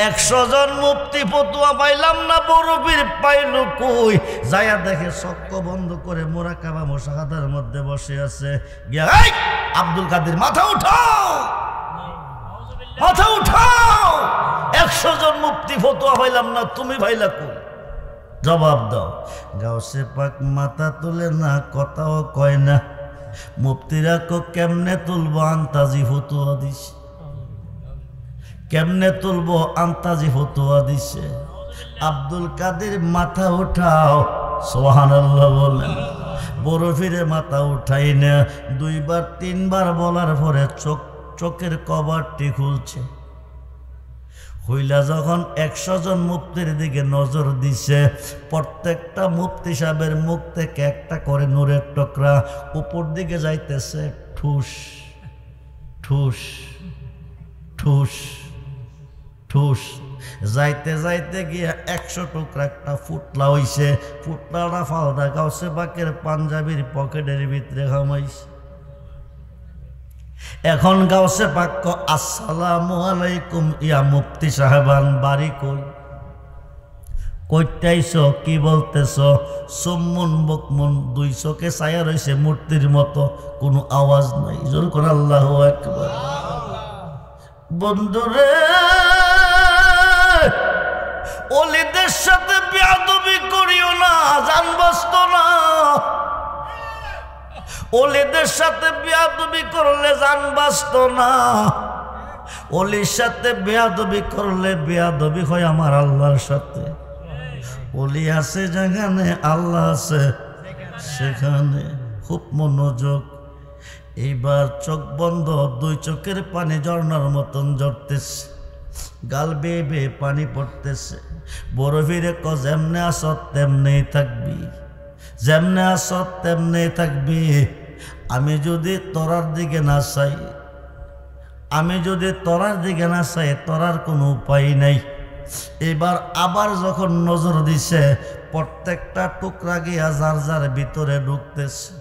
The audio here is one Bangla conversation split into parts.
100 জন মুফতি ফতুয়া পাইলাম না, বড় পীর পাইল কই? যায়া দেখে চক্ক বন্ধ করে মুরাকাবা মুশাহাদার মধ্যে বসে আছে। গিয়া এই আব্দুল কাদের মাথা উঠাও, মাথা উঠাও, 100 জন মুফতি ফতুয়া পাইলাম না, তুমি ভাইলা কই? জবাব দাও। গাউসে পাক মাথা তুলে না, কথাও কয় না। মুফতিরা কো কেমনে তুলবো, আন্তাজি ফতুয়া দিছে। কেমনে তুলবো, আন্তাজি ফতুয়া দিছে। আব্দুল কাদের মাথা উঠাও, সুবহানাল্লাহ বলেন। বড় পীরের মাথা উঠাই না, 2 বার 3 বার বলার পরে চোখের কভারটি খুলছে। হইলা যখন 100 জন মুফতির দিকে নজর দিছে, প্রত্যেকটা মুফতি সাহেবের মুখ থেকে একটা করে নূরের টুকরা উপর দিকে যাইতেছে। ঠুস ঠুস ঠুস ঠুস, যাইতে যাইতে গিয়া 100 টুকরা একটা ফুটলা হইছে। ফুটলাটা ফালদা গাউসে পাকের পাঞ্জাবির পকেটের ভিতরে ঘামাইছে। এখন গাউসে পাক আসসালামু আলাইকুম ইয়া মুফতি সাহেবান, বাড়ি কই? কইতাইছ, কি বলতেছ? সুম্মুন বুকমুন, 2 চোখে ছায়া রইছে মূর্তির মতো, কোনো আওয়াজ নাই। জোর করে আল্লাহু আকবার। বন্ধুরে, ওলিদের সাথে বেয়াদবি করিও না, জান বাঁচত না। ওলিদের সাথে বেয়াদবি করলে জান বাঁচত না। ওলির সাথে বেয়াদবি করলে বেয়াদবি হয় আমার আল্লাহর সাথে। ওলি আছে যেখানে, আল্লাহ আছে সেখানে। খুব মনোযোগ। এইবার চোখ বন্ধ, 2 চোখের পানি ঝর্ণার মতন ঝরতেছে, গাল বেয়ে বেয়ে পানি পড়তেছে। বড় পীরে ক যেমনে আস তেমনেই থাকবি, যেমনে আস তেমনেই থাকবি। আমি যদি তোরার দিকে না চাই, আমি যদি তোরার দিকে না চাই, তোরার কোনো উপায় নাই। এবার আবার যখন নজর দিছে, প্রত্যেকটা টুকরা গিয়া যার যার ভিতরে ঢুকতেছে।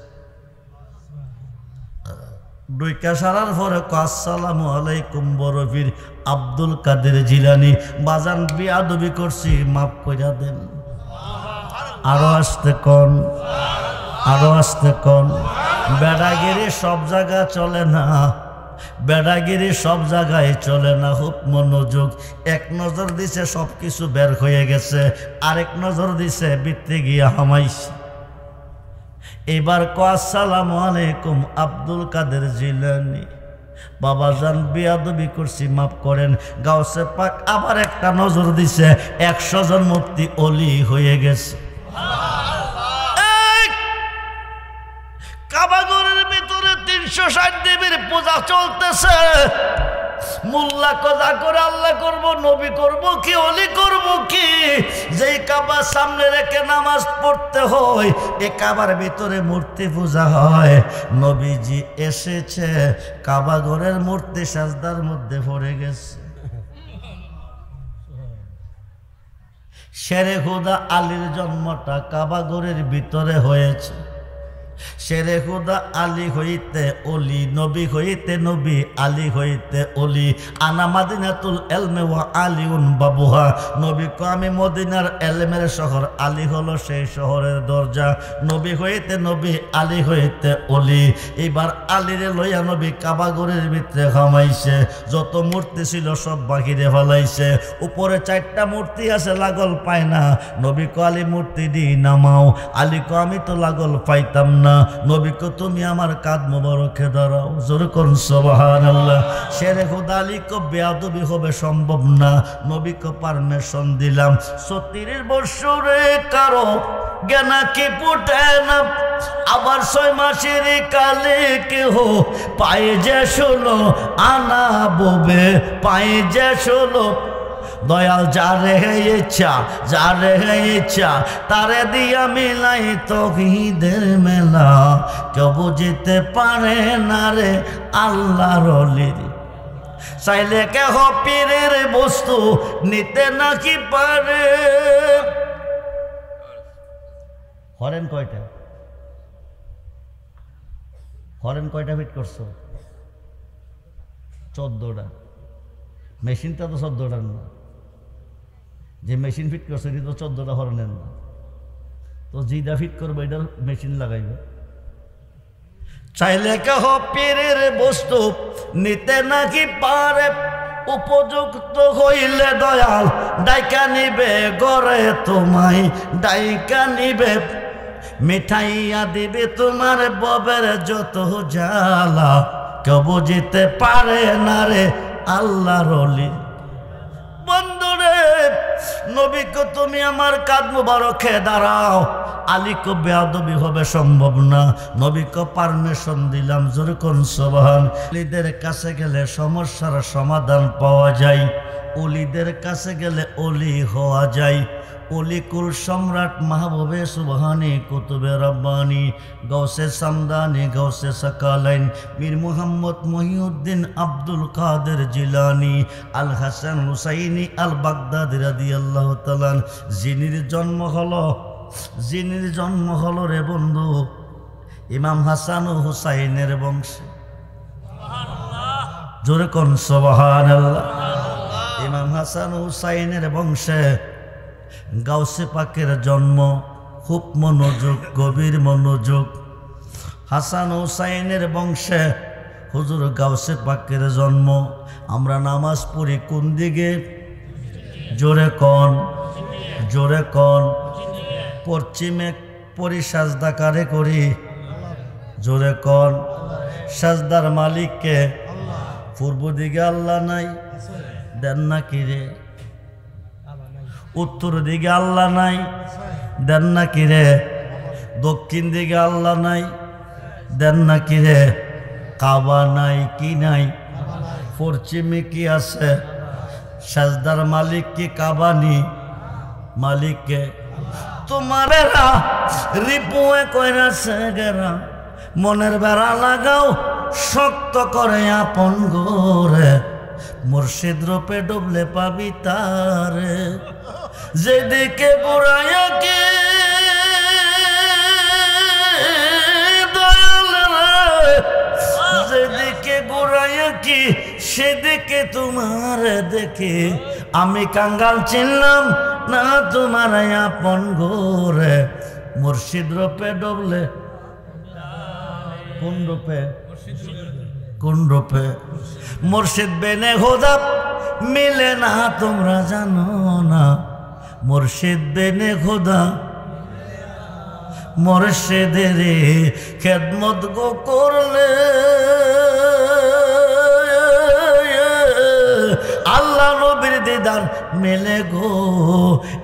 ডুইকা সারার পরে আসসালামু আলাইকুম বড় পীর আব্দুল কাদের জিলানী, বাজান বিয়াদবি করছি, মাফ কইরা দেন। আরো আসতে কোন, আরো আসতে কোন। বেড়াগিরি সব জায়গা চলে না, বেড়াগিরি সব জায়গায় চলে না। খুব মনোযোগ। এক নজর দিছে, সব কিছু বের হয়ে গেছে। আরেক নজর দিছে, ভিতরে গিয়া হামাইছে। এবার কো আসসালামু আলাইকুম আব্দুল কাদের জিলানী, বাবাজান বিয়াদবি করছি, মাফ করেন। গাউসে পাক আবার একটা নজর দিছে, 100 জন মুফতি ওলি হয়ে গেছে। কাবাগরের ভিতরে 360 দেবীর পূজা চলতেছে। মোল্লা কজা করে আল্লাহ করব, নবী করব কি, ওলি করব কি? যেই কাবার সামনে রেখে নামাজ পড়তে হয়, এই কাবার ভিতরে মূর্তি পূজা হয়। নবীজি এসেছে, কাবাগরের মূর্তি সাজদার মধ্যে পড়ে গেছে। শেরে খুদা আলীর জন্মটা কাবাগরের ভিতরে হয়েছে। শেরে খুদা আলী হইতে অলি, নবী হইতে নবী, আলী হইতে অলি। আনা মাদিনাতুল এলমে ওয়া আলিউন বাবুহা, নবী কো আমি মদিনার এলমের শহর, আলী হলো সেই শহরের দরজা। নবী হইতে নবী, আলী হইতে অলি। এবার আলীরে লইয়া নবী কাবাগরের ভিতরে ঘামাইছে। যত মূর্তি ছিল সব বাহিরে ফেলাইছে। উপরে 4টা মূর্তি আছে, লাগল পায় না। নবী কো আলী মূর্তি দি নামাও। আলী কো আমি তো লাগল পাইতাম না। নবী কো তুমি আমার কাঁধ মোবারকে দাঁড়াও। জোরে কোন সুবহানাল্লাহ। শেরে খুদা আলী কো বেয়াদবি হবে সম্ভব না। নবী কো পারমিশন দিলাম। 36 বছরে কারো জ্ঞানা কি ফুটে না, আবার 6 মাসের কালে কেহ পায়ে যে 16 আনা ববে, পায়ে যে 16। দয়াল যারে ইচ্ছা, যারে ইচ্ছা তারে দিয়া মিলাই তৌহিদের মেলা। কেউ বুঝিতে পারে না রে আল্লাহর ওলির, চাইলে কেহ পীরের বস্তু নিতে নাকি পারে। হরেন কয়টা, হরেন কয়টা ফিট করছো? 14টা। মেশিনটা তো 14টার না, যে মেশিন ফিট করছে এটা তো 14টা হরনের না, তো যেটা ফিট করবে এটার মেশিন লাগাইবে। চাইলে কেহ পীরের বস্তু নিতে নাকি পারে, উপযুক্ত হইলে দয়াল ডাইকা নিবে গড়ে তোমায়, ডাইকা নিবে মিঠাইয়া দিবে তোমার ববের যত জ্বালা, কেউ বুঝিতে পারে না রে আল্লাহর ওলি। বন্ধুরে নবীকে তুমি আমার কাঁধ মুবারকে দাঁড়াও, আলীকে বেয়াদবি হবে সম্ভব না, নবীকে পারমিশন দিলাম, জোরে কোন সুবহান। ওলিদের কাছে গেলে সমস্যার সমাধান পাওয়া যায়, ওলিদের কাছে গেলে ওলি হওয়া যায়। অলিকুল সম্রাট মাহবুবে সুবহানি কুতুবে রব্বানি গৌসে সামদানি গৌসে সাকালাইন মীর মুহাম্মদ মহিউদ্দিন আব্দুল কাদের জিলানি আল হাসান হুসাইনি আল বাগদাদি রাদিয়াল্লাহু তাআলা যিনির জন্ম হলো রে বন্ধু ইমাম হাসান ও হুসাইনের বংশে। জোরে কোন সুবহানাল্লাহ। ইমাম হাসান ও হুসাইনের বংশে গাউসে পাকের জন্ম, খুব মনোযোগ, গভীর মনোযোগ। হাসান হুসাইনের বংশে হুজুর গাউসে পাকের জন্ম। আমরা নামাজ পড়ি কোন দিকে? জোরে কোন, জোরে কোন। পশ্চিমে পড়ি, সাজদা কারে করি? জোরে কোন। সাজদার মালিককে? পূর্ব দিকে আল্লাহ নাই? দেন না কি রে? উত্তর দিকে আল্লাহ নাই? দেন না কি রে? দক্ষিণ দিকে আল্লাহ নাই? দেন না কি রে? কাবা নাই? কি নাই? পশ্চিমে কি আছে? সাজদার মালিক কি কাবা নি? মালিককে তোমার রিপুয়ে কইরাছে গেরা, মনের বেড়া লাগাও শক্ত করে আপন গোরে, মুর্শিদ রূপে ডুবলে পাবি তারে। যেদিকে ঘুরাইয়া কি দয়াল রে, যেদিকে ঘুরাইয়া কি সেদিকে তোমার দেখে, আমি কাঙ্গাল চিনলাম না তোমার আপন গোরে, মুর্শিদ রূপে ডুবলে। কোন রূপে? কোন রূপে? মুর্শিদ বেনে খোদা মিলে না তোমরা জানো না, মুর্শিদ বেনে খোদা। মুর্শিদের খেদমত গো করলে আল্লাহ নবীর দিদার মেলে গো,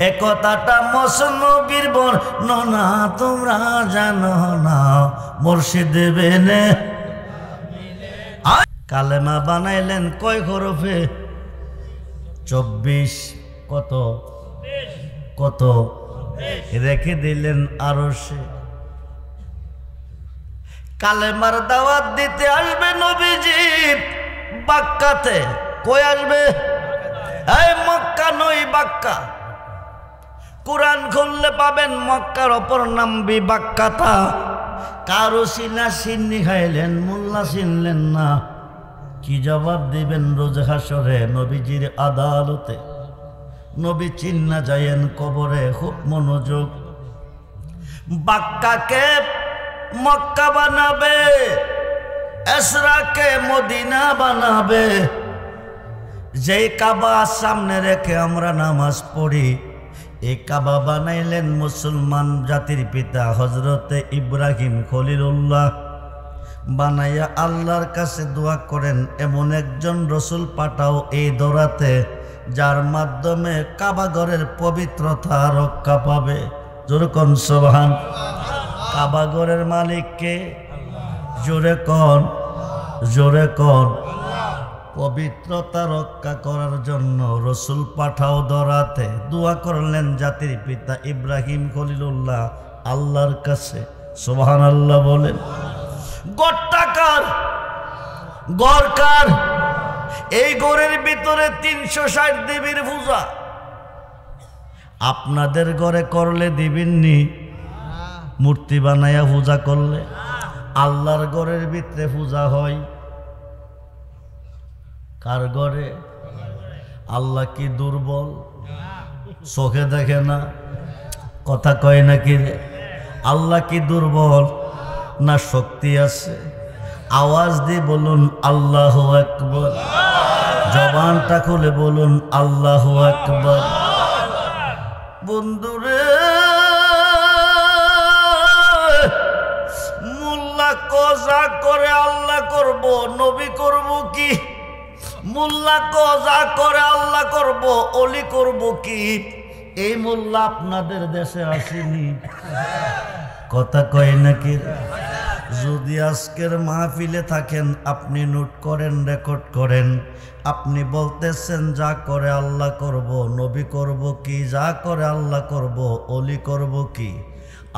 একথাটা মসনবীর বর্ণনা তোমরা জানো না, মুর্শিদ বেনে। কালেমা বানাইলেন কয় হরফে? 24। কত? কত? রেখে দিলেন আরশে। কালেমার দাওয়াত দিতে আসবে নবীজি বাক্কাতে। কই আসবে? এই মক্কা নই, বাক্কা। কোরআন খুললে পাবেন মক্কার অপর নাম বিবাক্কাতা। কারো সিনা সিন্নি খাইলেন, মোল্লা চিনলেন না, কি জবাব দিবেন রোজ হাসরে নবীজির আদালতে? নবী চিন্না যায়েন কবরে, খুব মনোযোগ। বাক্কাকে মক্কা বানাবে, এসরাকে মদিনা বানাবে। যেই কাবা সামনে রেখে আমরা নামাজ পড়ি, এই কাবা বানাইলেন মুসলমান জাতির পিতা হজরতে ইব্রাহিম খলিলুল্লাহ। বানাইয়া আল্লাহর কাছে দোয়া করেন এমন একজন রসুল পাঠাও এই দৌড়াতে, যার মাধ্যমে কাবা ঘরের পবিত্রতা রক্ষা পাবে। জোরে কোন সুবহান। কাবা ঘরের মালিককে? জোরে কোন, জোরে কোন। পবিত্রতা রক্ষা করার জন্য রসুল পাঠাও দরাতে, দোয়া করলেন জাতির পিতা ইব্রাহিম খলিলুল্লাহ আল্লাহর কাছে। সুবহানাল্লাহ বলেন। গড়টাকার গড়কার? এই গড়ের ভিতরে 360 দেবীর পূজা। আপনাদের ঘরে করলে দিবেননি? মূর্তি বানাইয়া পূজা করলে? আল্লাহর ঘরের ভিতরে পূজা হয় কার ঘরে? আল্লাহ কি দুর্বল? চোখে দেখে না, কথা কয় নাকি রে? আল্লাহ কি দুর্বল না শক্তি আছে? আওয়াজ দিয়ে বলুন আল্লাহু আকবার, জবানটা খুলে বলুন আল্লাহু আকবার। বন্ধুরে, মোল্লা কজা করে আল্লাহ করব, নবী করব কি? মোল্লা কজা করে আল্লাহ করব, অলি করব কি? এই মোল্লা আপনাদের দেশে আসেনি, কথা কয় নাকি? যদি আজকের মাহফিলে থাকেন, আপনি নোট করেন, রেকর্ড করেন। আপনি বলতেছেন যা করে আল্লাহ করব, নবী করব কি? যা করে আল্লাহ করব, অলি করব কি?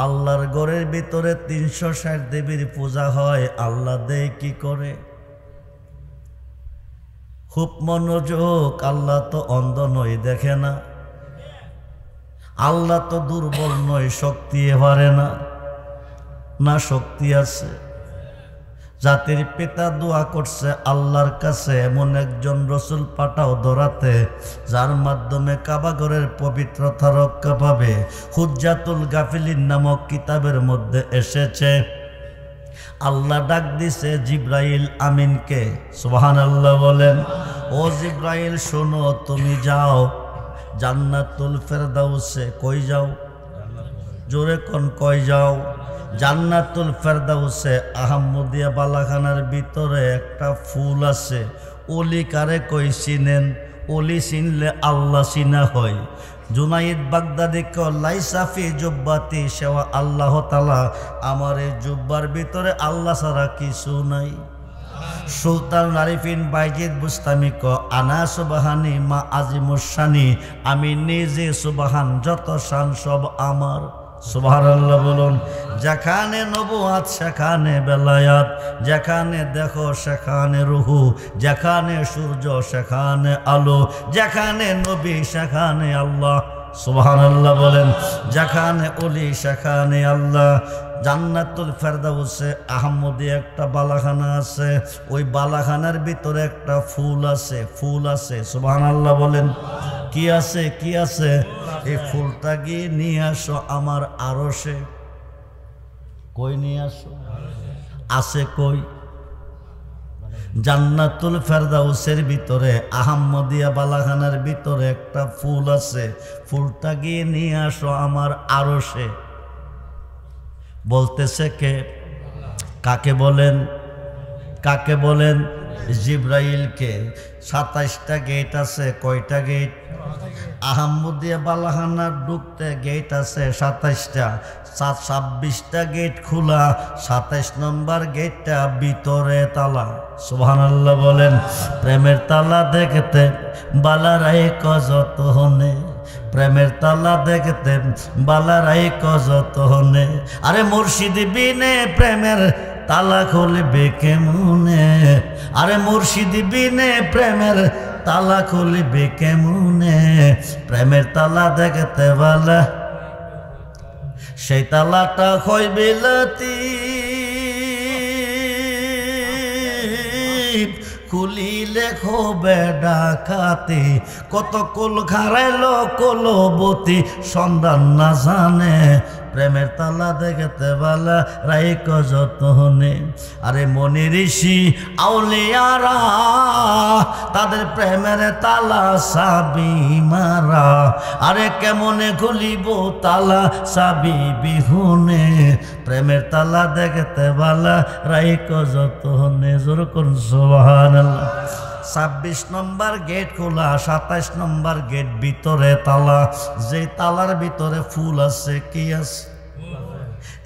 আল্লাহর ঘরের ভিতরে 360 দেবীর পূজা হয়, আল্লাহ দেয় কি করে? খুব মনোযোগ। আল্লাহ তো অন্ধ নয়, দেখে না। আল্লাহ তো দুর্বল নয়, শক্তি পারে না, না শক্তি আছে? জাতির পিতা দোয়া করছে আল্লাহর কাছে এমন একজন রসুল পাঠাও ধরাতে, যার মাধ্যমে কাবাঘরের পবিত্রতা রক্ষা পাবে। হুজ্জাতুল গাফিলিন নামক কিতাবের মধ্যে এসেছে। আল্লাহ ডাক দিছে জিব্রাইল আমিনকে, সুবহানাল্লাহ বলেন। ও জিব্রাইল শোনো, তুমি যাও জান্নাতুল ফেরদাউসে। কই যাও? জোরে কোন কই যাও? জান্নাতুল ফেরদাউসে আহমদিয়া বালাখানার ভিতরে একটা ফুল আছে। ওলি কারে কই চিনেন? ওলি চিনলে আল্লাহ চিনা হয়। জুনাইদ বাগদাদি লাইসাফি জুব্বাতি সেওয়া আল্লাহ তাআলা, আমার এই জুব্বার ভিতরে আল্লাহ ছাড়া কিছু নাই। সুলতান আরিফিন বাইজিদ বুস্তামি আনা সুবহানি মা আজিমুসানি, আমি নিজে সুবহান, যত শান সব আমার। সুবহানাল্লাহ বলুন। যেখানে নবুয়াত সেখানে বেলায়াত, যেখানে দেখো সেখানে রুহু, যেখানে সূর্য সেখানে আলো, যেখানে নবী সেখানে আল্লাহ। সুবহানাল্লাহ বলেন। যেখানে ওলি সেখানে আল্লাহ। জান্নাতুল ফেরদাউসে আহমদি একটা বালাখানা আছে, ওই বালাখানার ভিতরে একটা ফুল আছে, ফুল আছে। সুবহানাল্লাহ বলেন। কি আছে? কি আছে? এই ফুলটা গিয়ে নিয়ে আসো আমার আরশে। কই নিয়ে আসো? আছে কই? জান্নাতুল ফেরদাউসের ভিতরে আহমদিয়া বালাখানার ভিতরে একটা ফুল আছে, ফুলটা গিয়ে নিয়ে আসো আমার আরশে। বলতেছে কে? কাকে বলেন? কাকে বলেন? জিব্রাইলকে। 27টা গেট আছে। কয়টা গেট? আহমদিয়া বালাখানার ঢুকতে গেট আছে 27টা। 26টা গেট খোলা, 27 নম্বর গেটটা ভিতরে তালা। সুবহানাল্লাহ বলেন। প্রেমের তালা দেখতে বালারাই কজত হনে, প্রেমের তালা দেখতে বালারাই কজত হনে। আরে মুর্শিদ বিনে প্রেমের তালা খুলবে কেমনে? আরে মুর্শিদ বিনে প্রেমের তালা খুলবে কেমনে? প্রেমের তালা দেখতে বালা, সেই তালাটা হয় বিলাতি, খুলিলে খোবে ডাকাতি। কত কুল খারাইলো কলবতী, সন্ধান না জানে। প্রেমের তালা দেখতে বালা রাইক যতনে। আরে মনি ঋষি আউলিয়ারা, তাদের প্রেমের তালা সাবি মারা। আরে কেমনে খুলিব তালা সাবি বিহুনে? প্রেমের তালা দেখতে বালা রাইক যতনে। জোর কোন সুবহানাল্লাহ। 26 নম্বর গেট খোলা, 27 নম্বর গেট ভিতরে তালা। যে তালার ভিতরে ফুল আছে। কি আছে?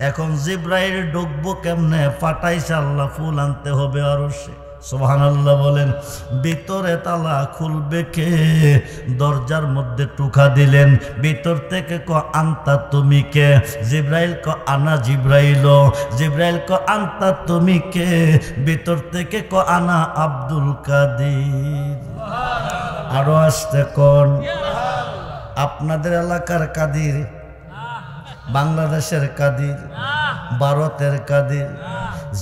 এখন জিব্রাইল ঢুকবো কেমনে? পাঠাইছে আল্লাহ, ফুল আনতে হবে আরশে। সুবহানাল্লাহ বলেন। ভিতরে তালা খুলবে কে? দরজার মধ্যে টুকা দিলেন, ভিতর থেকে ক আনতা তুমি কে? জিব্রাইল ক আনা জিব্রাইল। জিব্রাইল ক আনতা তুমি কে? ভিতর থেকে ক আনা আব্দুল কাদির। আরো আসতে কোন? আপনাদের এলাকার কাদির, বাংলাদেশের কাদির, ভারতের কাদির,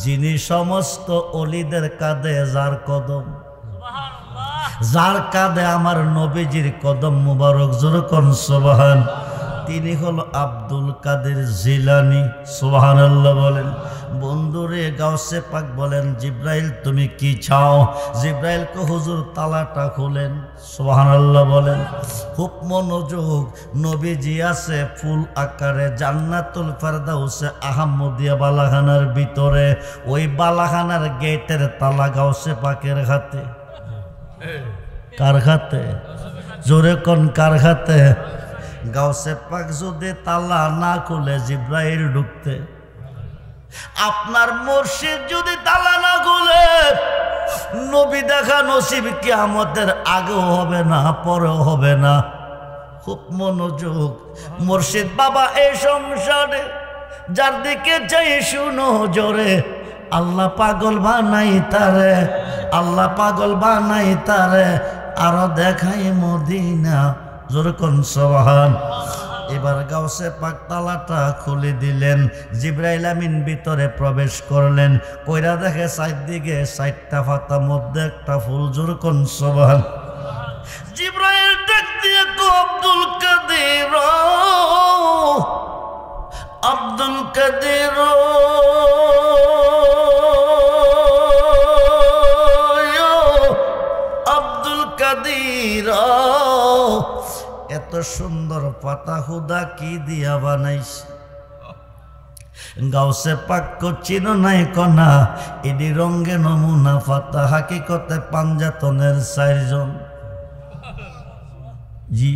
যিনি সমস্ত অলিদের কাঁধে যার কদম। যার কাঁধে আমার নবীজির কদম মুবারক, জোরে কোন সুবহান। তিনি হলো আব্দুল কাদের জিলানী, সুবহানাল্লাহ বলেন। বন্ধুরে গাউসে পাক বলেন, জিব্রাইল তুমি কি চাও? জিব্রাইল কো হুজুর তালাটা খুলেন, সুবহানাল্লাহ বলেন। খুব মনোযোগ, নবীজি আছে ফুল আকারে জান্নাতুল ফেরদাউসে আহমদিয়া বালাখানার ভিতরে। ওই বালাখানার গেটের তালা গাউসে পাকের হাতে। কার হাতে? জোরে কোন কার হাতে? গাউসে পাক যদি তালা না খুলে জিব্রাইল ঢুকতে, আপনার মুর্শিদ যদি তালা না খুলে নবী দেখা নসিব কিয়ামতের আগেও হবে না, পরেও হবে না। খুব মনোযোগ, মুর্শিদ বাবা এই সংসারে যার দিকে চাই শুনো জোরে, আল্লাহ পাগল বানাই তারে, আল্লাহ পাগল বানাই তারে, আরো দেখাই মদিনা, জোরে কোন সুবহান। এবার গাউসে পাক তালাটা খুলে দিলেন, জিব্রাইল আমিন ভিতরে প্রবেশ করলেন। কইরা দেখে চারদিকে 4টা পাতা, মধ্যে একটা ফুল, জোরে কোন সুবহান। জিব্রাইল ডাক দিয়ে কো আব্দুল কাদের, আব্দুল কাদের, আব্দুল কাদের, এত সুন্দর পাতা হুদা কি দিয়া বানাইছে? গাউসে পাক কো চিনো নাই কনা, এডি রঙ্গে নমুনা পাতা, হাকিকতে পাঞ্জাতনের 4 জন। জি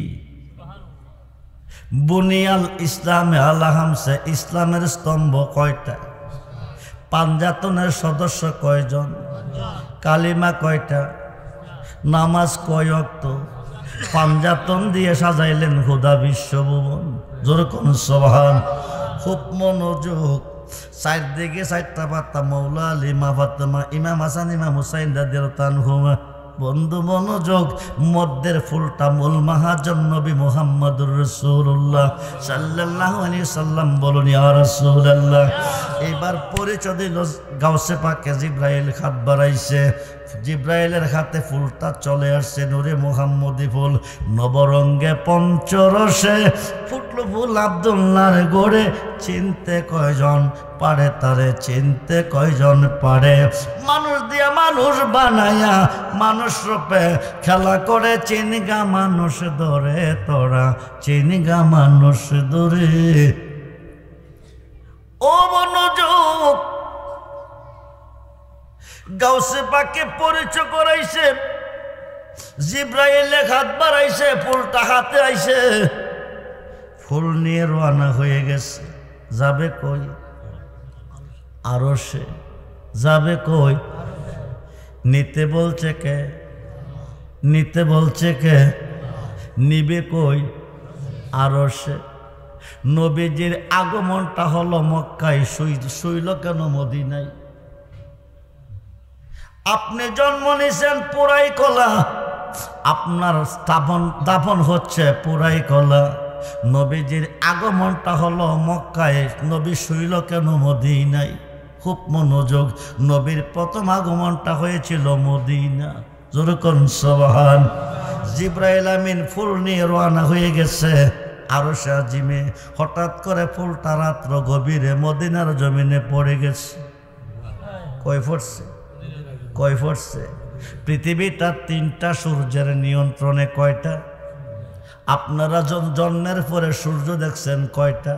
বুনিয়াল ইসলামে আলাহামসে, ইসলামের স্তম্ভ কয়টা? পাঞ্জাতনের সদস্য কয়জন? কালিমা কয়টা? নামাজ কয় ওয়াক্ত? পাঞ্জাতন দিয়ে সাজাইলেন হুদা বিশ্বভুবন, জোরে কোন সুবহান। খুব মনোযোগ, চারদিকে 4টা পাতা, মৌলা আলী, মা ফাতেমা, ইমাম হাসান, ইমাম হুসাইন রাদিয়াল্লাহু আনহুমা। বন্ধু মনোযোগ, মধ্যের ফুলটা মূল মাহাজন নবী মুহাম্মদুর রাসূলুল্লাহ সাল্লাল্লাহু আলাইহি সাল্লাম। বলুন ইয়া রাসূলুল্লাহ। এবার পরিচয় দিল গাউসে পাকে, জিব্রাইল হাত বাড়াইছে, জিব্রাইলের হাতে ফুলটা চলে আসছে, নূরে মুহাম্মদি ফুল, নবরঙ্গে পঞ্চরসে ফুটলো ফুল আব্দুল্লাহর গোড়ে। চিনতে কয়জন পারে তারে, চিনতে কয়জন পারে? মানুষ দিয়া মানুষ বানায়া মানুষ রূপে খেলা করে, চিনগা মানুষ ধরে তোরা, চিনগা মানুষ ধরে। ও মনোযোগ, গাউসে পাকে পরিচয় করাইছে, জিব্রাইলে হাত বাড়াইছে, ফুলটা হাতে আইছে, ফুল নিয়ে রওনা হয়ে গেছে। যাবে কই? আরশে। যাবে কই? নিতে বলছে কে? নিতে বলছে কে? নিবে কই? আরশে। নবীজির আগমনটা হলো মক্কায়, শুইল কেন মদিনায়? আপনি জন্ম নিয়েছেন পুরাই কলা, আপনার দাফন হচ্ছে পুরাই কলা। নবীজির আগমনটা হলো মক্কায়, নবী শুইল কেন মদিনায়? খুব মনোযোগ, নবীর প্রথম আগমনটা হয়েছিল মদিনা, জোরে কোন সুবহান। জিব্রাইল আমিন ফুল নিয়ে রওনা হয়ে গেছে আরশে আজিমে। হঠাৎ করে ফুলটা রাত্র গভীরে মদিনার জমিনে পড়ে গেছে। কই পড়ছে? কয় পড়ছে? পৃথিবীটা 3টা সূর্যের নিয়ন্ত্রণে। কয়টা? আপনারা জন্মের পরে সূর্য দেখছেন কয়টা?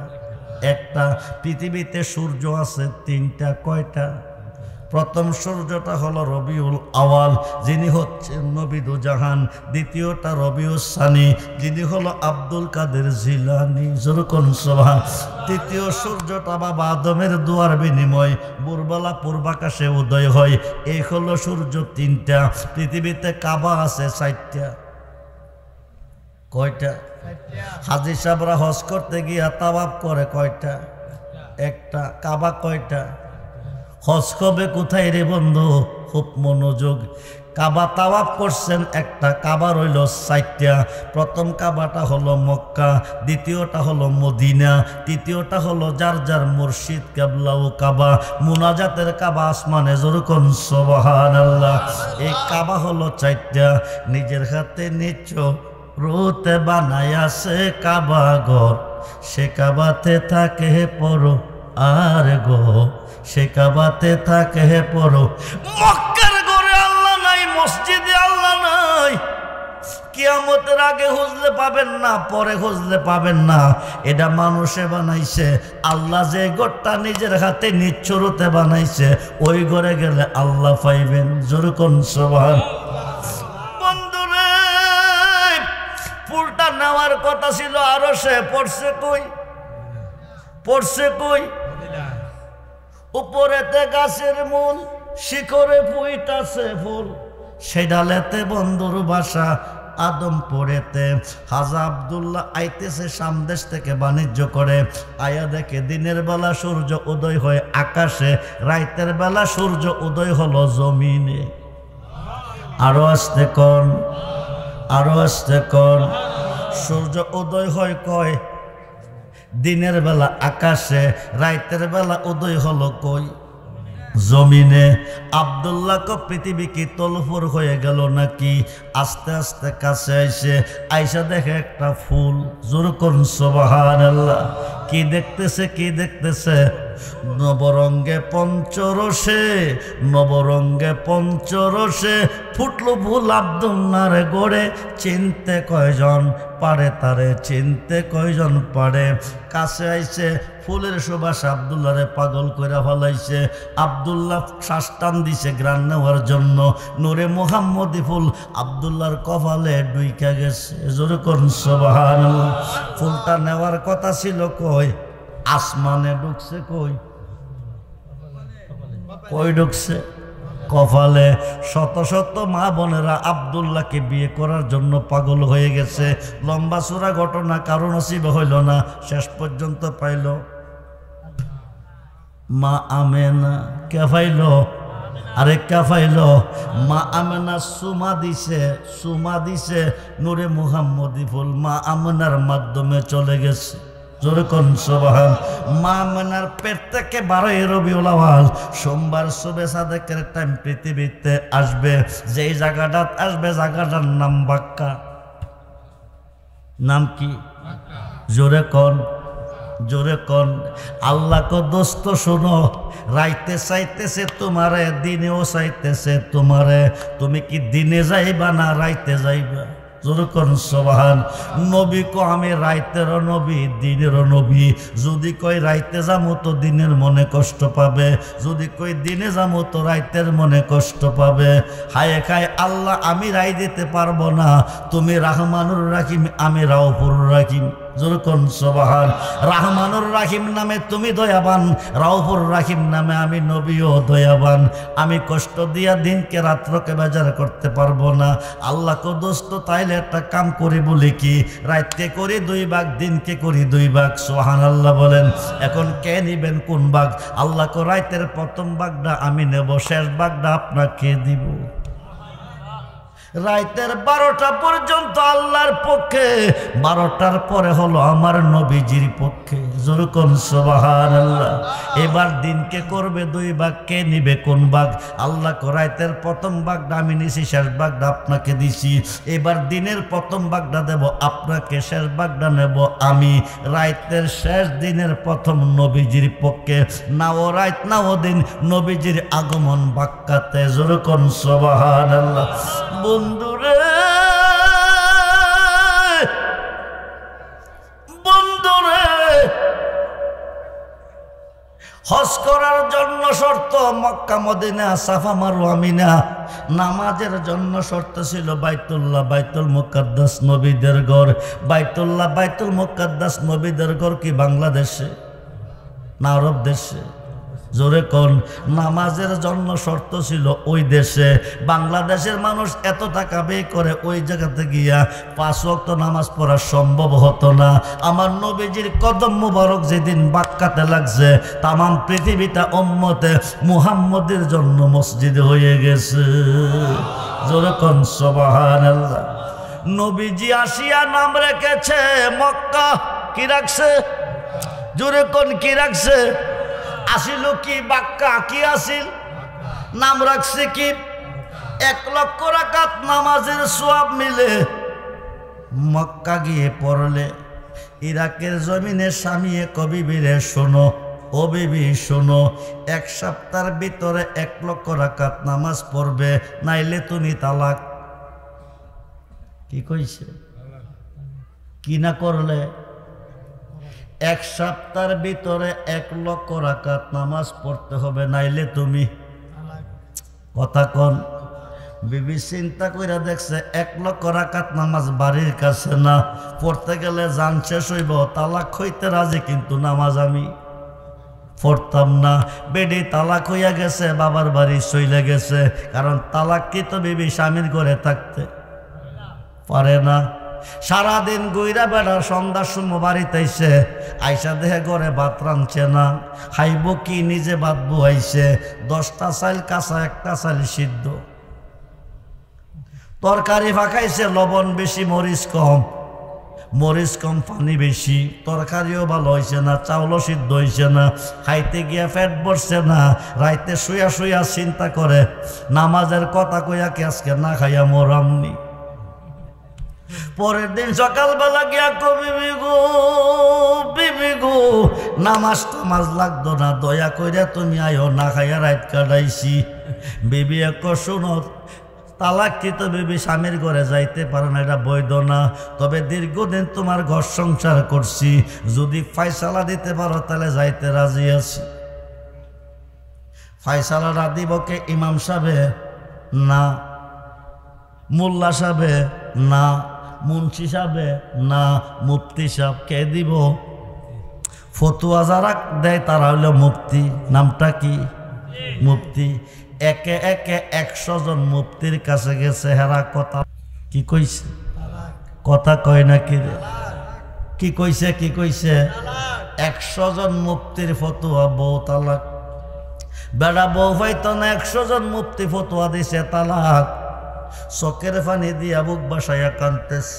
একটা। পৃথিবীতে সূর্য আছে 3টা। কয়টা? প্রথম সূর্যটা হলো রবিউল আওয়াল, যিনি হচ্ছেন নবী দু জাহান। দ্বিতীয়টা রবিউল সানি, যিনি হলো আব্দুল কাদের জিলানী, জোরে কোন সুবহান। তৃতীয় সূর্যটা বাবা আদমের দুয়ার বিনিময় ভোরবেলা পূর্বাকাশে উদয় হয়। এই হলো সূর্য 3টা। পৃথিবীতে কাবা আছে 4টা। কয়টা? হাজী সাহেবরা হজ করতে গিয়া তাওয়াফ করে কয়টা? একটা। কাবা কয়টা? হজ হবে কোথায় রে বন্ধু? খুব মনোযোগ। কাবা তাওয়াফ করছেন, একটা কাবা রইল 4টা। প্রথম কাবাটা হলো মক্কা, দ্বিতীয়টা হলো মদিনা, তৃতীয়টা হলো যার যার মুর্শিদ কিবলা ও কাবা, মুনাজাতের কাবা আসমানে, যেরকম সুবহানাল্লাহ। এই কাবা হলো 4টা। নিজের হাতে নিচ্ছ রুতে বানায়াছে কাবা ঘর, সে কাবাতে থাকে পড়ো আর গো, সে কাবাতে থাকে পড়ো। মক্কার ঘরে আল্লাহ নাই, মসজিদে আল্লাহ নাই। কিয়ামতের আগে খুঁজলে পাবেন না, পরে খুঁজলে পাবেন না। এটা মানুষে বানাইছে। আল্লাহ যে ঘরটা নিজের হাতে নিচ্ছরতে বানাইছে, ওই ঘরে গেলে আল্লাহ পাইবেন। যেরকম সুবহান। বন্ধুরে, ফুলটা নেওয়ার কথা ছিল আরো, সে পড়ছে কই? পড়ছে কই? উপরেতে গাছের মূল, শিখরে ফুইটাছে ফুল, সে ডালেতে বন্ধুর বাসা আদমপুরেতে। হাজা আব্দুল্লাহ আইতেছে সামদেশ থেকে বাণিজ্য করে, আয়া দেখে দিনের বেলা সূর্য উদয় হয় আকাশে, রাতের বেলা সূর্য উদয় হলো জমিনে। আরো আসতে কোন, আরো আসতে কোন। সূর্য উদয় হয় কয়? দিনের বেলা আকাশে, রাতের বেলা উদয় হলো কই? জমিনে। আব্দুল্লাহ কো পৃথিবী কি তলফর হয়ে গেল নাকি? আস্তে আস্তে কাছে আইসে, আইসা দেখে একটা ফুল। জোর করুন সুবহানাল্লাহ। কি দেখতেছে? কি দেখতেছে? নবরঙ্গে পঞ্চরসে, নবরঙ্গে পঞ্চরসে ফুটলো ফুল আব্দুল্লাহর গড়ে। চিনতে কয়জন পারে তারে, চিনতে কয়জন পারে? কাছে আইছে, ফুলের সুবাস আব্দুল্লাহরে পাগল করে ফলাইছে। আব্দুল্লাহ শ্বাস টান দিছে গ্রান নেওয়ার জন্য। নূরে মুহাম্মদি ফুল আব্দুল্লাহর কপালে ডুইকা গেছে। জোরে করুন সুবহানাল্লাহ। ফুলটা নেওয়ার কথা ছিল কই? আসমানে ঢুকছে কই? কই ঢুকছে? কপালে। শত শত মা বোনেরা আব্দুল্লাহকে বিয়ে করার জন্য পাগল হয়ে গেছে। লম্বা চূড়া ঘটনা, কারো নসিবে হইল না। শেষ পর্যন্ত পাইল মা আমেনা। কে পাইল? আরে কে পাইল? মা আমেনা সুমা দিছে, সুমা দিছে। নূরে মুহাম্মদি ফুল মা আমেনার মাধ্যমে চলে গেছে। জোরে কোন সুবহান। মা আমেনার পেট থেকে 12 রবিউল আউয়াল সোমবার সুবে সাদেকের টাইম পৃথিবীতে আসবে। যেই জায়গাটা আসবে, জায়গাটার নাম বাক্কা। নাম কি? জোরে কোন, জোরে কোন। আল্লাহ কো দোস্ত শোনো, রাইতে চাইতেছে তোমারে, দিনেও চাইতেছে তোমারে। তুমি কি দিনে যাইবা না রাইতে যাইবা? জোরে কোন সুবহান। নবী কো আমি রাইতেরও নবী, দিনেরও নবী। যদি কই রাইতে যামো তো দিনের মনে কষ্ট পাবে, যদি কই দিনে যামো তো রাইতের মনে কষ্ট পাবে। হায় খায় আল্লাহ, আমি রাই দিতে পারবো না। তুমি রাহমানুর রাহিম, আমি রাউফুর রাহিম। জোরে কোন সুবহান। রাহমানুর রাহিম নামে তুমি দয়াবান, রাউফুর রাহিম নামে আমি নবীও দয়াবান। আমি কষ্ট দিয়া দিনকে রাত্রকে বেজার করতে পারবো না। আল্লাহ কো দোস্ত তাইলে একটা কাম করি বলি কি, রাতকে করি 2 ভাগ, দিনকে করি 2 ভাগ। সুবহানাল্লাহ বলেন। এখন কে নিবেন কোন ভাগ? আল্লাহ কো রাতের প্রথম ভাগটা আমি নেব, শেষ ভাগটা আপনাকে দিব। রাতের 12টা পর্যন্ত আল্লাহর পক্ষে, 12টার পরে হলো আমার নবীজির পক্ষে। জোরে কোন সুবহানাল্লাহ। এবার দিনকে করবে 2 ভাগ, কে নিবে কোন ভাগ? আল্লাহ কো রাতের প্রথম ভাগটা আমি নিছি, শেষ ভাগটা আপনাকে দিছি। এবার দিনের প্রথম ভাগটা দেব আপনাকে, শেষ ভাগটা নেব আমি। রাতের শেষ, দিনের প্রথম নবীজির পক্ষে। নাও রাত নাও দিন, নবীজির আগমন বাক্কাতে। জোরে কোন সুবহানাল্লাহ। বন্ধুরে, বন্ধুরে, হজ করার জন্য শর্ত মক্কা মদিনা সাফা মারওয়া মিনা। নামাজের জন্য শর্ত ছিল বাইতুল্লাহ, বাইতুল মুকাদ্দাস নবীদের ঘর। বাইতুল্লাহ, বাইতুল মুকাদ্দাস নবীদের ঘর কি বাংলাদেশে না আরব দেশে? জোরে কোন নামাজের জন্য শর্ত ছিল ওই দেশে বাংলাদেশের মানুষ এত টাকা ব্যয় করে ওই জায়গাতে গিয়া 5 ওয়াক্ত নামাজ পড়া সম্ভব হতো না। আমার নবীজির কদম মুবারক যেদিন বাক্কাতে লাগছে তামাম পৃথিবীটা উম্মতে মুহাম্মদের জন্য মসজিদ হয়ে গেছে। জোরে কোন সুবহানাল্লাহ। নবীজি আসিয়া নাম রেখেছে মক্কা। কি রাখছে? জোরে কোন কি রাখছে? আসিল কি বাক্কা? কি আসিল? নাম রাখছে কি? 1 লক্ষ রাকাত নামাজের সওয়াব মিলে মক্কা গিয়ে পড়লে। ইরাকের জমিনে স্বামীয়ে কবিবিরে শোনো, ও বিবি শোনো, 1 সপ্তাহের ভিতরে 1 লক্ষ রাকাত নামাজ পড়বে, নাইলে তুমি তালাক। কি কইছে? কি না করলে? 1 সপ্তাহের ভিতরে 1 লক্ষ রাকাত নামাজ পড়তে হবে, নাইলে তুমি। কথা কন। বিবি চিন্তা কইরা দেখছে 1 লক্ষ রাকাত নামাজ বাড়ির কাছে না, পড়তে গেলে জান শেষ হইব, তালাক হইতে রাজি, কিন্তু নামাজ আমি পড়তাম না। বেডি তালাক হইয়া গেছে, বাবার বাড়ি চইলে গেছে, কারণ তালাক কি তো বিবি স্বামীর ঘরে থাকতে পারে না। সারাদিন গইরা বেড়া সন্ধ্যার সময় বাড়িতে আইসে, আইসা দেহে ঘরে ভাত রাঁধছে না, খাইব কি? নিজে ভাত বুয়াইছে, 10টা চাইল কাঁচা, 1টা চাইল সিদ্ধ, তরকারি ফাঁকাইছে, লবণ বেশি মরিচ কম, মরিচ কম পানি বেশি, তরকারিও ভালো হয়েছে না, চাউলও সিদ্ধ হয়েছে না, খাইতে গিয়া পেট ভরছে না। রাইতে শুয়া শুয়া চিন্তা করে নামাজের কথা কইয়া কি আজকে না খাইয়া মরামনি। পরের দিন সকালবেলা গিয়া বিবি গো, বিবি গো, নামাজ টামাজ লাগতো না, দয়া কইরা তুমি আয়ো, না খাইয়া রাত কাটাইছি। বিবি এক শুনো, তালাককৃত বিবি স্বামীর ঘরে যাইতে পারে না, এটা বৈধ না। তবে দীর্ঘদিন তোমার ঘর সংসার করছি, যদি ফায়সালা দিতে পারো তাহলে যাইতে রাজি আছি। ফায়সালাটা দিব কে? ইমাম সাহেবে না, মোল্লা সাহেবে না, মুন্সি সাহেবে না, মুফতি সাহেব। কে দিব? ফতুয়া যারা দেয় তারা হইল মুফতি। নামটা কি? মুফতি। একে একে 100 জন মুফতির কাছে গেছে, হেরা কথা কি কইছে? কথা কয় না কি রে? কি কইছে? কি কইছে? 100 জন মুফতির ফতুয়া, বউ তালাক। বেড়া বউ পাইতো না, 100 জন মুফতি ফতুয়া দিছে তালাক। চোখের পানি দিয়া বুক বাসাইয়া কানতেছে,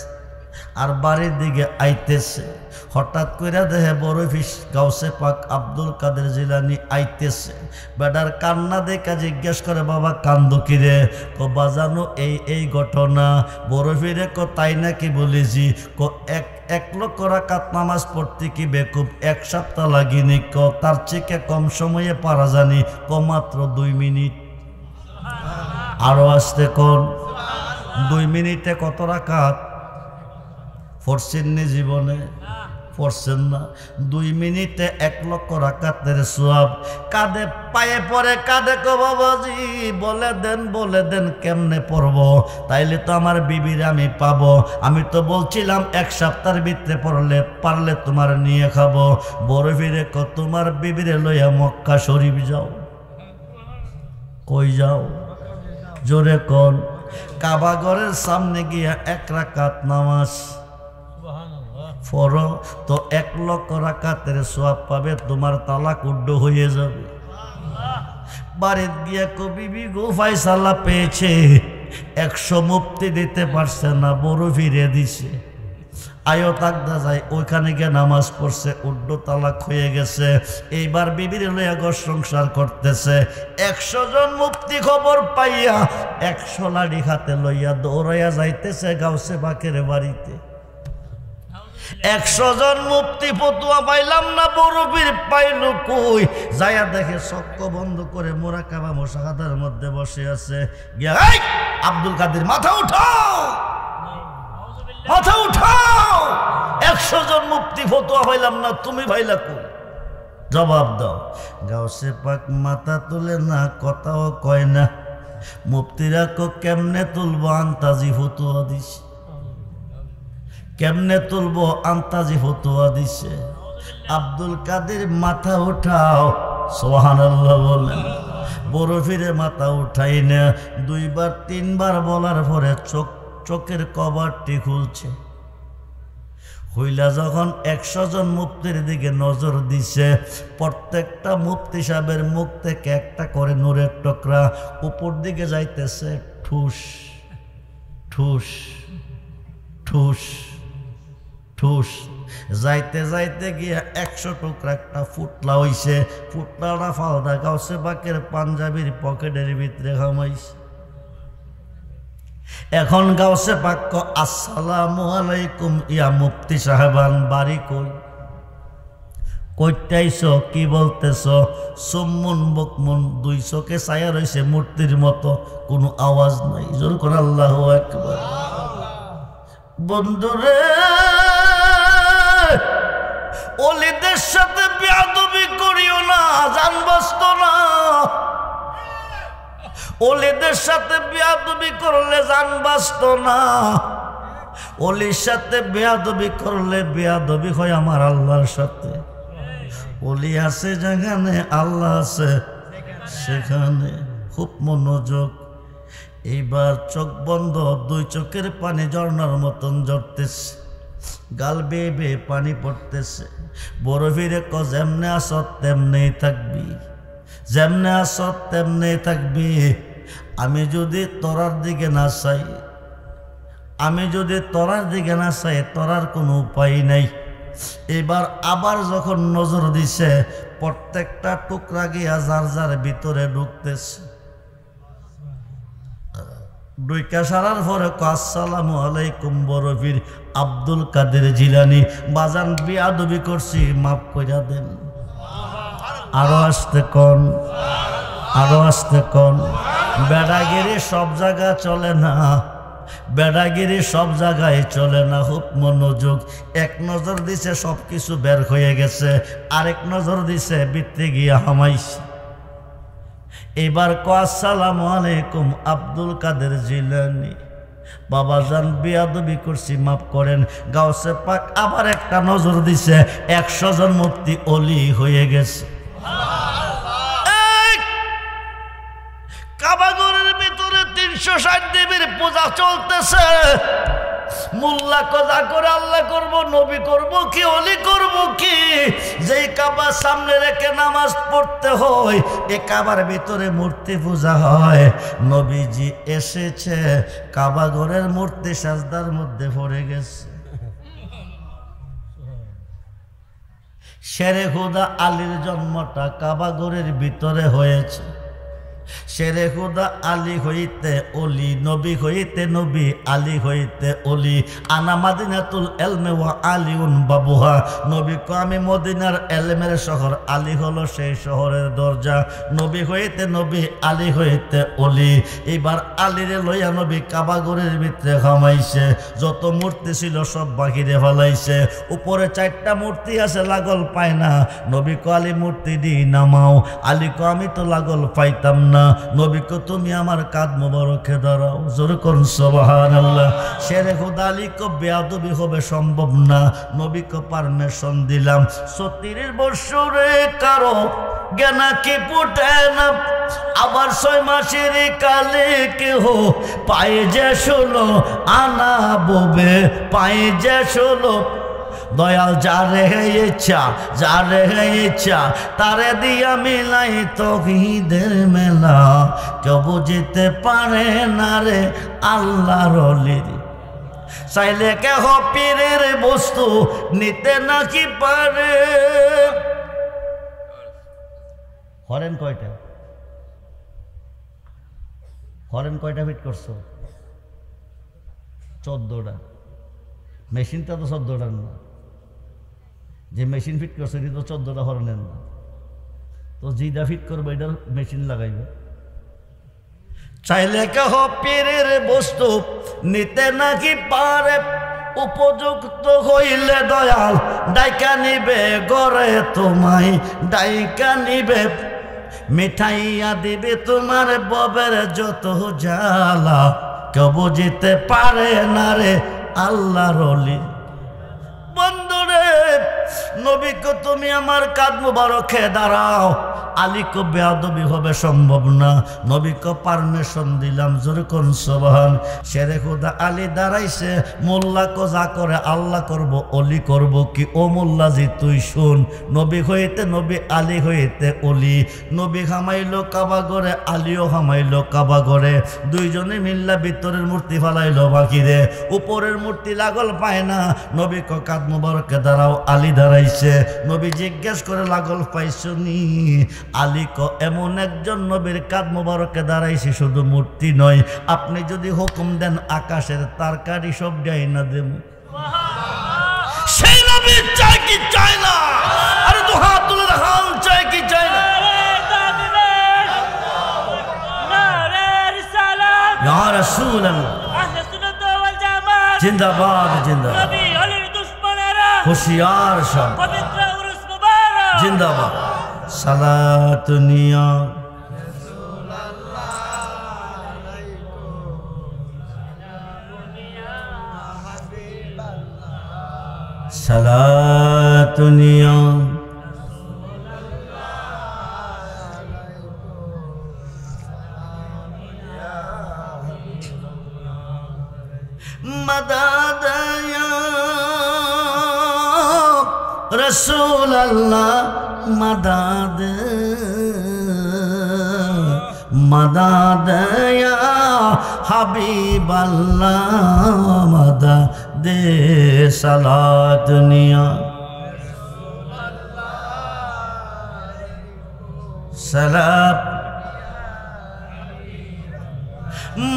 আর বাড়ির দিকে আইতেছে। হঠাৎ কইরা দেহে বড় ফিস গাউসে পাক আব্দুল কাদের জিলানি আইতেছে। বেটার কান্না দেখা জিজ্ঞেস করে, বাবা কান্দো কিরে? কো বাজানো এই ঘটনা। বড় ফিরে কো তাই নাকি বলেছি? কো 1 লক্ষ রাকাত নামাজ পড়তে কি বেকুব 1 সপ্তাহ লাগিনি? ক তার চেয়ে কম সময়ে পারা জানি? ক মাত্র 2 মিনিট। আরো আসতে কোন 2 মিনিটে কত রাকাত পড়ছেন নি জীবনে? পড়ছেন না। 2 মিনিটে 1 লক্ষ রাকাতের সওয়াব। কাঁধে পায়ে পড়ে কাঁধে, কো বাবাজি বলে দেন কেমনে পড়ব, তাইলে তো আমার বিবির আমি পাবো। আমি তো বলছিলাম 1 সপ্তাহের ভিতরে পারলে তোমার নিয়ে খাবো। বড় ফিরে কো তোমার বিবিরে লইয়া মক্কা শরীফ যাও। কই যাও? জোরে কোন। কাবা ঘরের সামনে গিয়া 1 রাকাত নামাজ পড়ো তো 1 লক্ষ রাকাতের সওয়াব পাবে, তোমার তালাক উড্ড হয়ে যাবে। বাড়িতে গিয়া কো বিবি গো, ফায়সালা পেয়েছে, 100 মুফতি দিতে পারছে না, বড় ফিরে দিছে। আয়ো তাকদা যায়, ওইখানে গিয়ে নামাজ পড়ছে, উড্ড তালাক হয়ে গেছে। এইবার বিবির লইয়া ঘর সংসার করতেছে। 100 জন মুফতি খবর পাইয়া 100 লাঠি হাতে লইয়া দৌড়াইয়া যাইতেছে গাউসে পাকের বাড়িতে। 100 জন মুফতি ফতুয়া পাইলাম না, বড় পীর পাইল কই? যাইয়া দেখে চক্ক বন্ধ করে মুরাকাবা মুশাহাদার মধ্যে বসে আছে। গিয়া এই আব্দুল কাদের, মাথা উঠাও, মাথা উঠাও। 100 জন মুফতি ফতুয়া পাইলাম না, তুমি ভাইলা কই? জবাব দাও। গাউসে পাক মাথা তুলে না, কথাও কয় না। মুফতিরা কো কেমনে তুলবো? আন্তাজি ফতুয়া দিছে। কেমনে তুলবো? আন্তাজি ফতুয়া দিছে। আব্দুল কাদের, মাথা উঠাও। সুবহানাল্লাহ বলেন। বরফিরে মাথা উঠাই না, দুইবার তিনবার বলার পরে চোখের কভারটি খুলছে। হইলা যখন 100 জন মুফতির দিকে নজর দিছে, প্রত্যেকটা মুফতি সাহেবের মুখ থেকে একটা করে নূরের টুকরা উপর দিকে যাইতেছে, ঠুস ঠুস ঠুস ঠুস, যাইতে যাইতে গিয়া 100 টুকরা একটা ফুটলা হইছে। ফুটলাটা ফালদা গাউসে পাকের পাঞ্জাবির পকেটের ভিতরে ঘামাইছে। এখন গাউসে পাক আসসালামু আলাইকুম ইয়া মুফতি সাহেবান, বাড়ি কই, কইতাইছ, কি বলতেছ? সুম্মুন বুকমুন, দুই চোখে ছায়া রইছে মূর্তির মতো, কোনো আওয়াজ নাই। জোর করে আল্লাহু আকবার। বন্ধুরে, ওলিদের সাথে বেয়াদবি করিও না, জান বাঁচত না। ওলিদের সাথে বেয়াদবি করলে জান বাঁচত না। ওলির সাথে বেয়াদবি করলে বেয়াদবি হয় আমার আল্লাহর সাথে। ওলি আছে যেখানে, আল্লাহ আছে সেখানে। খুব মনোযোগ। এইবার চোখ বন্ধ, দুই চোখের পানি ঝর্ণার মতন ঝরতেছে, গাল বেয়ে বেয়ে পানি পড়তেছে। বরফিরে ক যেমনে আস তেমনেই থাকবি, যেমনে আস তেমনেই থাকবি। আমি যদি তোরার দিকে না চাই, আমি যদি তোরার দিকে না চাই, তোরার কোনো উপায় নাই। এবার আবার যখন নজর দিছে, প্রত্যেকটা টুকরা গিয়া যার যার ভিতরে ঢুকতেছে। ডুইকা সারার পরে আসসালামু আলাইকুম বরফির আব্দুল কাদের জিলানী, বাজান বিয়াদবি করছি, মাফ কইরা দেন। আরো আসতে কোন, আরো আসতে কোন। বেড়াগিরি সব জায়গা চলে না, বেড়াগিরি সব জায়গায় চলে না। খুব মনোযোগ। এক নজর দিছে, সব কিছু বের হয়ে গেছে। আরেক নজর দিছে, ভিতরে গিয়া হামাইছে। এবার আসসালামু আলাইকুম আব্দুল কাদের জিলানী, বাবাজান বিয়াদবি করছি, মাফ করেন। গাউসে পাক আবার একটা নজর দিছে, 100 জন মুফতি ওলি হয়ে গেছে। কাবাগরের ভিতরে 360 দেবীর পূজা চলতেছে। মোল্লা কজা করে আল্লাহ করব, নবী করব কি, ওলি করব কি? যেই কাবার সামনে রেখে নামাজ পড়তে হয়, এ কাবার ভিতরে মূর্তি পূজা হয়। নবীজি এসেছে, কাবাগরের মূর্তি সাজদার মধ্যে পড়ে গেছে। শেরে খুদা আলীর জন্মটা কাবাগরের ভিতরে হয়েছে। শেরে খুদা আলী হইতে অলি, নবী হইতে নবী, আলী হইতে অলি। আনা মাদিনাতুল এলমে ওয়া আলিউন বাবুহা। নবী কো আমি মদিনার এলমের শহর, আলী হলো সেই শহরের দরজা। নবী হইতে নবী, আলী হইতে অলি। এবার আলীরে লইয়া নবী কাবাগরের ভিতরে ঘামাইছে। যত মূর্তি ছিল সব বাহিরে ফেলাইছে। উপরে 4টা মূর্তি আছে, লাগল পায় না। নবী কো আলী মূর্তি দি নামাও। আলী কো আমি তো লাগল পাইতাম না। নবী কো তুমি আমার কাঁধ মোবারকে দাঁড়াও। জোর করুন সুবহানাল্লাহ। শেরে খুদা আলী কো বেয়াদবি হবে সম্ভব না। নবী কো পারমিশন দিলাম। 30 বছরে কারো জ্ঞানা কি ফুটে না, আবার 6 মাসের কালে কেহ পায়ে যে 16 আনা ববে, পায়ে যে 16। দয়াল যারে ইচ্ছা, যারে ইচ্ছা তারে দিয়া মিলাই তৌহিদের মেলা। কেউ বুঝিতে পারে না রে আল্লাহর ওলির, চাইলে কেহ পীরের বস্তু নিতে নাকি পারে। হরেন কয়টা, হরেন কয়টা ফিট করছো? 14টা। মেশিনটা তো 14টার না, যে মেশিন ফিট করছে এটা তো 14টা হরনের না। তো যেটা ফিট করবে এটার মেশিন লাগাইবে। চাইলে কেহ পীরের বস্তু নিতে নাকি পারে, উপযুক্ত হইলে দয়াল ডাইকা নিবে গড়ে তোমায়, ডাইকা নিবে মিঠাইয়া দিবে তোমার ববের যত জ্বালা। কেউ বুঝিতে পারে না রে আল্লাহর ওলি। বন্ধুরে, নবীকে তুমি আমার কাঁধ মুবারকে দাঁড়াও। আলীকে বেয়াদবি হবে সম্ভব না, নবীকে পারমিশন দিলাম, জোরে কোন সুবহান। শেরে খুদা আলী দাঁড়াইছে, মোল্লাকে যা করে আল্লাহ করব, অলি করব কি? ও মোল্লাজি তুই শুন, নবী হইতে নবী, আলী হইতে অলি। নবী হামাইলো কাবা ঘরে, আলীও হামাইলো কাবা ঘরে, দুইজনে মিল্লা ভিতরের মূর্তি ফালাইলো বাকিরে, উপরের মূর্তি লাগল পায় না। নবী ক কাঁধ মুবারকে দাঁড়াও, আলী দাঁড়াইছে। নবী জিজ্ঞেস করে লাগল পাইছো নি? আলী ক এমন একজন নবীর কাঁধ মুবারকে দাঁড়াইছে, শুধু মূর্তি নয়, আপনি যদি হুকুম দেন আকাশের তারকারি সব দেয় না দেব। সেই নবী চাই কি চায় না? আরে তো হাত তুলে দেখান, চাই কি চায় না? ইয়া রাসূলুল্লাহ, জিন্দাবাদ জিন্দাবাদ, হুশিয়ার সব জিন্দাবাদ। সালাত নিয়া সালাত নিয়া मदद या रसूल अल्लाह, मदद मदद या हबीब अल्लाह, मदद सलात निया सलात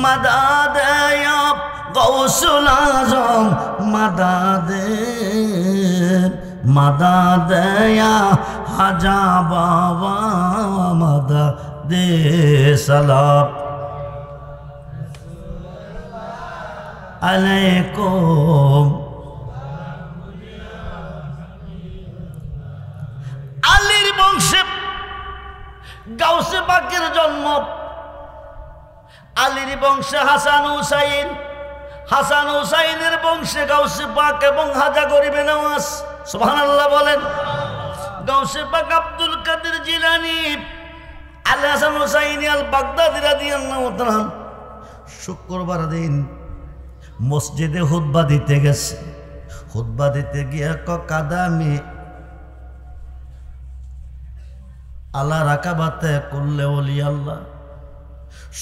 मदद या गौसुल आज़म, मदद मदद या हाजा बाबा, मदद सलाम अलैकुम। আলীর বংশে গাউসে পাকের জন্ম, আলীর বংশে হাসান হুসাইন, হাসান হুসাইনের বংশে গাউসে পাক এবং হাজা গরিবে নওয়াজ। সুবহানাল্লাহ বলেন। গাউসে পাক আব্দুল কাদের জিলানী, আলী হাসান হুসাইন আল বাগদাদি রাদিয়াল্লাহু তাআলা শুক্রবার দিন মসজিদে খুতবা দিতে গেছে। খুতবা দিতে গিয়ে কাদামি আলা রাকাবাতে কুল্লে ওলি আল্লাহ,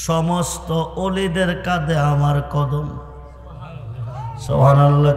সমস্ত ওলিদের কাঁধে আমার কদম। সুবহানাল্লাহ।